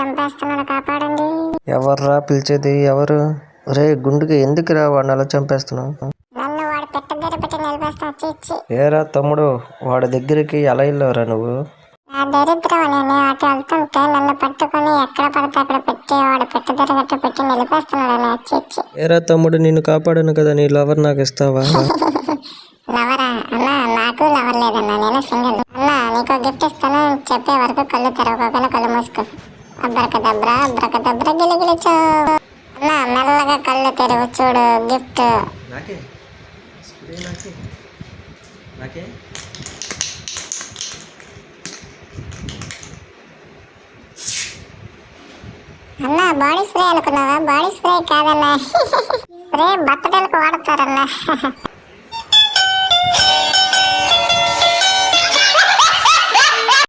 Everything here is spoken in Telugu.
చంపేస్తున్నాడు, కాపాడండి. ఎవర్రా పిలిచేది? ఎవరు? రే గుండుకి ఎందుకురా వాడిని అలా చంపేస్తున్నావు? నన్ను వాడు పెట్ట దగ్గర పెట్టి నిలిపేస్తా. చిచ్చి. ఏరా తమ్ముడు, వాడి దగ్గరికి ఎలా వెళ్ళావురా నువ్వు? నా దరిద్రం, నేను అటు వెళ్తుంటే నన్ను పట్టుకొని ఎక్కడ పడితే అక్కడ పెట్టి వాడు పెట్ట దగ్గర గట్ట పెట్టి నిలిపేస్తున్నాడు. చిచ్చి. ఏరా తమ్ముడు, నిన్ను కాపాడాను కదా, నీ లవర్ నాకు ఇస్తావా? లవరా అన్నా? నాకు లవర్ లేదన్నా, నేను సింగిల్. అన్నా నీకు గిఫ్ట్ ఇస్తాను, చెప్పే వరకు కళ్ళు తెరవకుండా కళ్ళు మూసుకో. అబ్రకదబ్రా అబ్రకదబ్రా గిలిగిలిచో. అన్నా మెల్లగా కళ్ళు తెరవు, చూడు గిఫ్ట్. అన్నా బాడీ స్ప్రే అనుకున్నావా? బాడీ స్ప్రే కాదన్నా, స్ప్రే బత్తడలకు వాడతారన్నా.